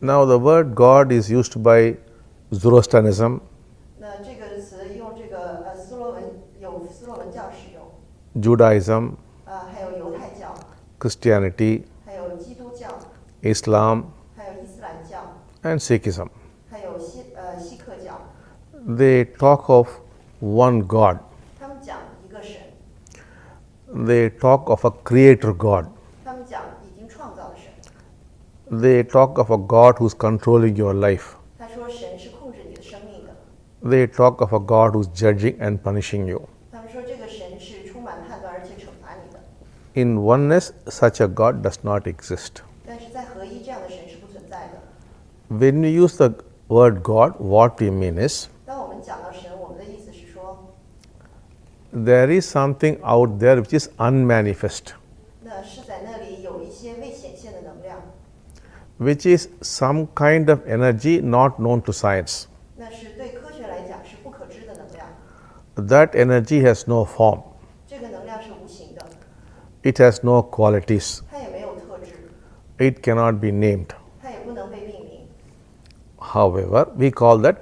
Now, the word God is used by Zoroastrianism, 那这个词用这个斯洛文有斯洛文教使用， Judaism, 还有犹太教， Christianity, 还有基督教， Islam, 还有伊斯兰教， and Sikhism. 还有锡克教， They talk of one God. 他们讲一个神， They talk of a creator God. 他们讲已经创造的神。 They talk of a God who's controlling your life. 他说神是控制你的生命的。 They talk of a God who's judging and punishing you. 他们说这个神是充满判断而且惩罚你的。 In oneness, such a God does not exist. 但是在合一这样的神是不存在的。 When we use the word God, what we mean is 当我们讲到神，我们的意思是说， there is something out there which is unmanifest, 那是在那里有一些未显现的能量， which is some kind of energy not known to science. 那是对科学来讲是不可知的能量。 That energy has no form, 这个能量是无形的， it has no qualities, 它也没有特质， it cannot be named. 它也不能被命名。 However, we call that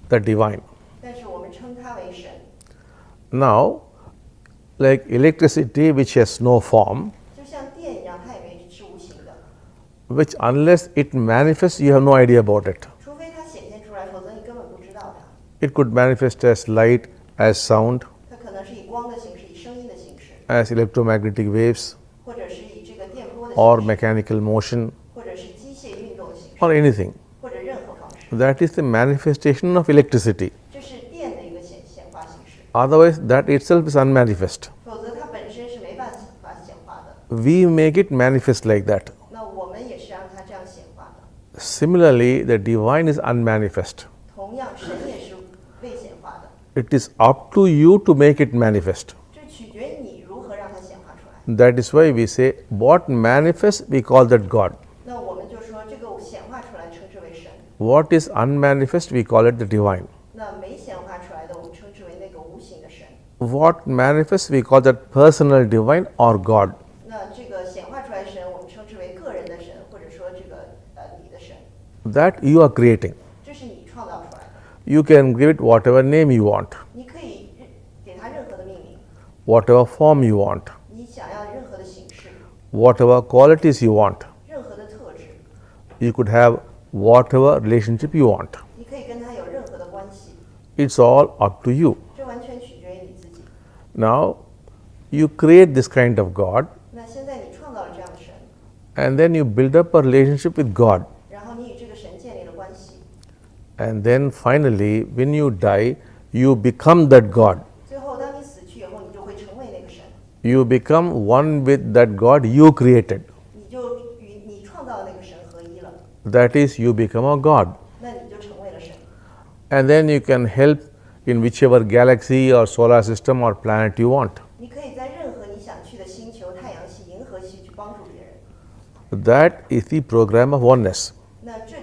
the divine. 但是我们称它为神。 Now, like electricity, which has no form, 就像电一样，它也是无形的， which unless it manifests, you have no idea about it. 除非它显现出来，否则你根本不知道它。 It could manifest as light, as sound, 它可能是以光的形式，以声音的形式， as electromagnetic waves, 或者是以这个电波的 or 形式， mechanical motion, 或者是机械运动的形式， or anything. 或者任何方式。 That is the manifestation of electricity. 这是电的一个显化形式， Otherwise, that itself is unmanifest. 否则它本身是没办法显化的。 We make it manifest like that. 那我们也是让它这样显化的。 Similarly, the divine is unmanifest. 同样，神也是未显化的， It is up to you to make it manifest. 这取决于你如何让它显化出来。 That is why we say, what manifests, we call that God. 那我们就说这个显化出来称之为神， What is unmanifest, we call it the divine. 那没显化出来的我们称之为那个无形的神。 What manifests, we call that personal divine or God. 那这个显化出来的神，我们称之为个人的神，或者说这个你的神， That you are creating. 这是你创造出来的。 You can give it whatever name you want, 你可以给它任何的命名， whatever form you want, 你想要任何的形式， whatever qualities you want. 任何的特质， You could have whatever relationship you want. 你可以跟它有任何的关系， It's all up to you. 这完全取决于你自己。 Now, you create this kind of God, 那现在你创造了这样的神， and then you build up a relationship with God. 然后你与这个神建立了关系， And then finally, when you die, you become that God. 最后当你死去以后，你就会成为那个神， You become one with that God you created. 你就与你创造的那个神合一了， That is, you become a God. 那你就成为了神。 And then you can help in whichever galaxy or solar system or planet you want. 你可以在任何你想去的星球、太阳系、银河系去帮助别人， That is the program of oneness. 那这